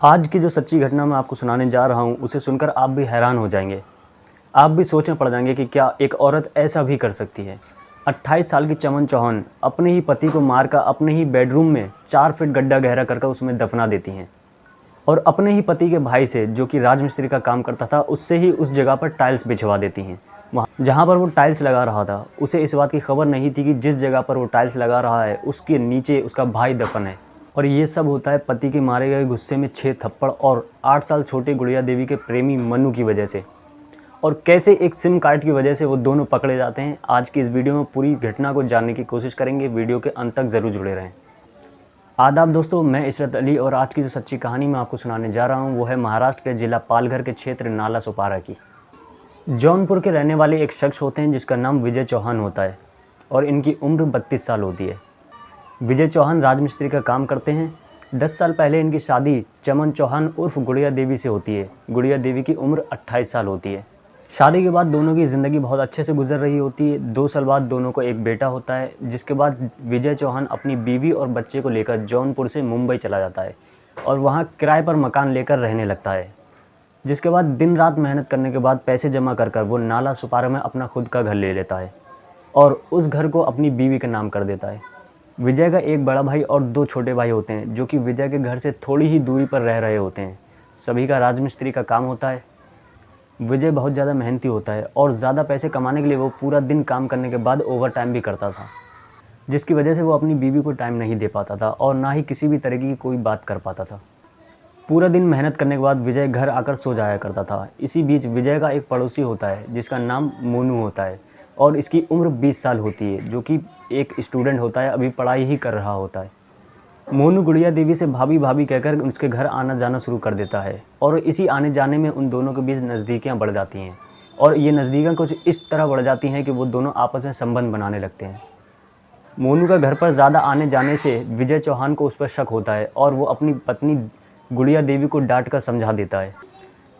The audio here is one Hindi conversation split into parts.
आज की जो सच्ची घटना मैं आपको सुनाने जा रहा हूँ, उसे सुनकर आप भी हैरान हो जाएँगे। आप भी सोच में पड़ जाएँगे कि क्या एक औरत ऐसा भी कर सकती है? 28 साल की चमन चौहान अपने ही पति को मारकर अपने ही बेडरूम में 4 फीट गड्ढा गहरा कर उसमें दफना देती हैं। और अपने ही पति के भाई से, जो कि राजमिस्त्री का काम करता था, उससे ही उस जगह पर टाइल्स बिछवा देती हैं। वहाँ जहाँ पर वो टाइल्स लगा रहा था, उसे इस बात की खबर नहीं थी कि जिस जगह पर वो टाइल्स लगा रहा है, उसके नीचे उसका भाई दफन है। और ये सब होता है पति के मारे गए गुस्से में 6 थप्पड़ और 8 साल छोटे गुड़िया देवी के प्रेमी मनु की वजह से। और कैसे एक सिम कार्ड की वजह से वो दोनों पकड़े जाते हैं, आज की इस वीडियो में पूरी घटना को जानने की कोशिश करेंगे। वीडियो के अंत तक ज़रूर जुड़े रहें। आदाब दोस्तों, मैं इशरत अली और आज की जो सच्ची कहानी मैं आपको सुनाने जा रहा हूँ वो है महाराष्ट्र के ज़िला पालघर के क्षेत्र नाला सोपारा की। जौनपुर के रहने वाले एक शख्स होते हैं जिसका नाम विजय चौहान होता है और इनकी उम्र 32 साल होती है। विजय चौहान राजमिस्त्री का काम करते हैं। 10 साल पहले इनकी शादी चमन चौहान उर्फ गुड़िया देवी से होती है। गुड़िया देवी की उम्र 28 साल होती है। शादी के बाद दोनों की ज़िंदगी बहुत अच्छे से गुजर रही होती है। 2 साल बाद दोनों को एक बेटा होता है, जिसके बाद विजय चौहान अपनी बीवी और बच्चे को लेकर जौनपुर से मुंबई चला जाता है और वहाँ किराए पर मकान लेकर रहने लगता है। जिसके बाद दिन रात मेहनत करने के बाद पैसे जमा कर वो नाला सुपारा में अपना खुद का घर ले लेता है और उस घर को अपनी बीवी के नाम कर देता है। विजय का एक बड़ा भाई और 2 छोटे भाई होते हैं, जो कि विजय के घर से थोड़ी ही दूरी पर रह रहे होते हैं। सभी का राजमिस्त्री का काम होता है। विजय बहुत ज़्यादा मेहनती होता है और ज़्यादा पैसे कमाने के लिए वो पूरा दिन काम करने के बाद ओवर टाइम भी करता था, जिसकी वजह से वो अपनी बीवी को टाइम नहीं दे पाता था और ना ही किसी भी तरीके की कोई बात कर पाता था। पूरा दिन मेहनत करने के बाद विजय घर आकर सो जाया करता था। इसी बीच विजय का एक पड़ोसी होता है जिसका नाम मोनू होता है और इसकी उम्र 20 साल होती है, जो कि एक स्टूडेंट होता है, अभी पढ़ाई ही कर रहा होता है। मोनू गुड़िया देवी से भाभी भाभी कहकर उसके घर आना जाना शुरू कर देता है और इसी आने जाने में उन दोनों के बीच नज़दीकियाँ बढ़ जाती हैं और ये नज़दीकियाँ कुछ इस तरह बढ़ जाती हैं कि वो दोनों आपस में संबंध बनाने लगते हैं। मोनू का घर पर ज़्यादा आने जाने से विजय चौहान को उस पर शक होता है और वो अपनी पत्नी गुड़िया देवी को डांट कर समझा देता है।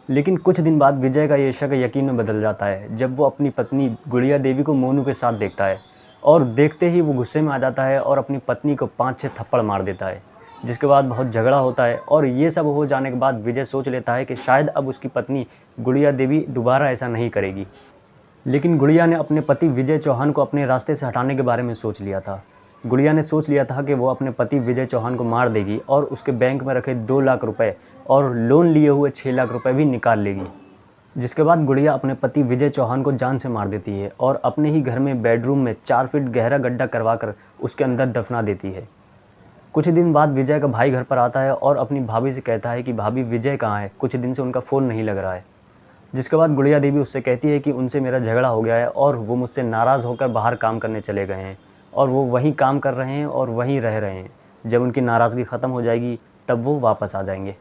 लेकिन कुछ दिन बाद विजय का ये शक यकीन में बदल जाता है जब वो अपनी पत्नी गुड़िया देवी को मोनू के साथ देखता है और देखते ही वो गुस्से में आ जाता है और अपनी पत्नी को 5-6 थप्पड़ मार देता है। जिसके बाद बहुत झगड़ा होता है और ये सब हो जाने के बाद विजय सोच लेता है कि शायद अब उसकी पत्नी गुड़िया देवी दोबारा ऐसा नहीं करेगी। लेकिन गुड़िया ने अपने पति विजय चौहान को अपने रास्ते से हटाने के बारे में सोच लिया था। गुड़िया ने सोच लिया था कि वो अपने पति विजय चौहान को मार देगी और उसके बैंक में रखे 2 लाख रुपए और लोन लिए हुए 6 लाख रुपए भी निकाल लेगी। जिसके बाद गुड़िया अपने पति विजय चौहान को जान से मार देती है और अपने ही घर में बेडरूम में 4 फीट गहरा गड्ढा करवाकर उसके अंदर दफना देती है। कुछ दिन बाद विजय का भाई घर पर आता है और अपनी भाभी से कहता है कि भाभी विजय कहाँ है, कुछ दिन से उनका फ़ोन नहीं लग रहा है। जिसके बाद गुड़िया देवी उससे कहती है कि उनसे मेरा झगड़ा हो गया है और वो मुझसे नाराज़ होकर बाहर काम करने चले गए हैं और वो वहीं काम कर रहे हैं और वहीं रह रहे हैं। जब उनकी नाराज़गी ख़त्म हो जाएगी तब वो वापस आ जाएंगे।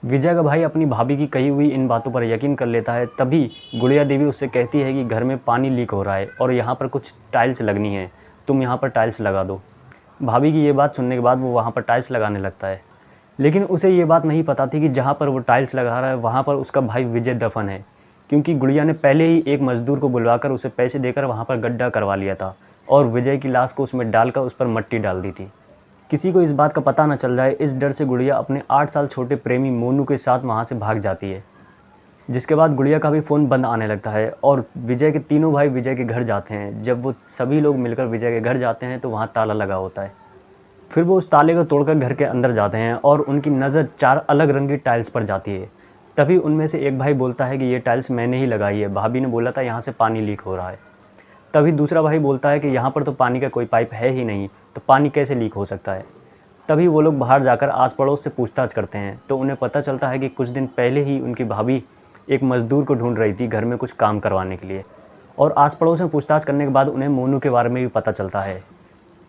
विजय का भाई अपनी भाभी की कही हुई इन बातों पर यकीन कर लेता है। तभी गुड़िया देवी उससे कहती है कि घर में पानी लीक हो रहा है और यहाँ पर कुछ टाइल्स लगनी है, तुम यहाँ पर टाइल्स लगा दो। भाभी की ये बात सुनने के बाद वो वहाँ पर टाइल्स लगाने लगता है। लेकिन उसे ये बात नहीं पता थी कि जहाँ पर वो टाइल्स लगा रहा है वहाँ पर उसका भाई विजय दफन है, क्योंकि गुड़िया ने पहले ही एक मज़दूर को बुलवाकर उसे पैसे देकर वहाँ पर गड्ढा करवा लिया था और विजय की लाश को उसमें डालकर उस पर मट्टी डाल दी थी। किसी को इस बात का पता न चल जाए, इस डर से गुड़िया अपने 8 साल छोटे प्रेमी मोनू के साथ वहाँ से भाग जाती है। जिसके बाद गुड़िया का भी फ़ोन बंद आने लगता है और विजय के तीनों भाई विजय के घर जाते हैं। जब वो सभी लोग मिलकर विजय के घर जाते हैं तो वहाँ ताला लगा होता है। फिर वो उस ताले को तोड़कर घर के अंदर जाते हैं और उनकी नज़र 4 अलग रंग की टाइल्स पर जाती है। तभी उनमें से एक भाई बोलता है कि ये टाइल्स मैंने ही लगाई है, भाभी ने बोला था यहाँ से पानी लीक हो रहा है। तभी दूसरा भाई बोलता है कि यहाँ पर तो पानी का कोई पाइप है ही नहीं, तो पानी कैसे लीक हो सकता है। तभी वो लोग बाहर जाकर आस पड़ोस से पूछताछ करते हैं तो उन्हें पता चलता है कि कुछ दिन पहले ही उनकी भाभी एक मज़दूर को ढूंढ रही थी घर में कुछ काम करवाने के लिए। और आस पड़ोस में पूछताछ करने के बाद उन्हें मोनू के बारे में भी पता चलता है।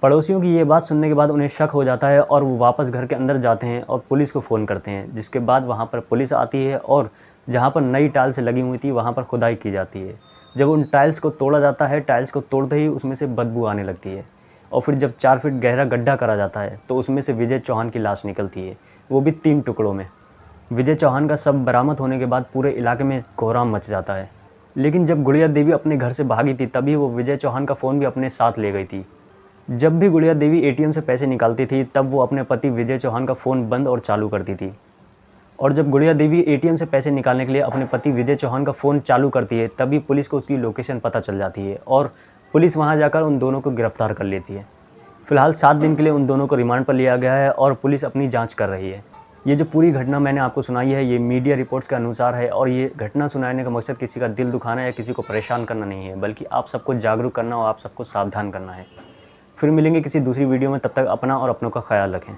पड़ोसियों की ये बात सुनने के बाद उन्हें शक हो जाता है और वो वापस घर के अंदर जाते हैं और पुलिस को फ़ोन करते हैं। जिसके बाद वहाँ पर पुलिस आती है और जहाँ पर नई टाइल्स लगी हुई थी वहाँ पर खुदाई की जाती है। जब उन टाइल्स को तोड़ा जाता है, टाइल्स को तोड़ते ही उसमें से बदबू आने लगती है और फिर जब 4 फीट गहरा गड्ढा करा जाता है तो उसमें से विजय चौहान की लाश निकलती है, वो भी 3 टुकड़ों में। विजय चौहान का शव बरामद होने के बाद पूरे इलाके में कोहराम मच जाता है। लेकिन जब गुड़िया देवी अपने घर से भागी थी तभी वो विजय चौहान का फ़ोन भी अपने साथ ले गई थी। जब भी गुड़िया देवी एटीएम से पैसे निकालती थी तब वो अपने पति विजय चौहान का फ़ोन बंद और चालू करती थी। और जब गुड़िया देवी एटीएम से पैसे निकालने के लिए अपने पति विजय चौहान का फ़ोन चालू करती है, तभी पुलिस को उसकी लोकेशन पता चल जाती है और पुलिस वहां जाकर उन दोनों को गिरफ्तार कर लेती है। फिलहाल 7 दिन के लिए उन दोनों को रिमांड पर लिया गया है और पुलिस अपनी जांच कर रही है। ये जो पूरी घटना मैंने आपको सुनाई है, ये मीडिया रिपोर्ट्स के अनुसार है और ये घटना सुनाने का मकसद किसी का दिल दुखाना या किसी को परेशान करना नहीं है, बल्कि आप सबको जागरूक करना और आप सबको सावधान करना है। फिर मिलेंगे किसी दूसरी वीडियो में, तब तक अपना और अपनों का ख्याल रखें।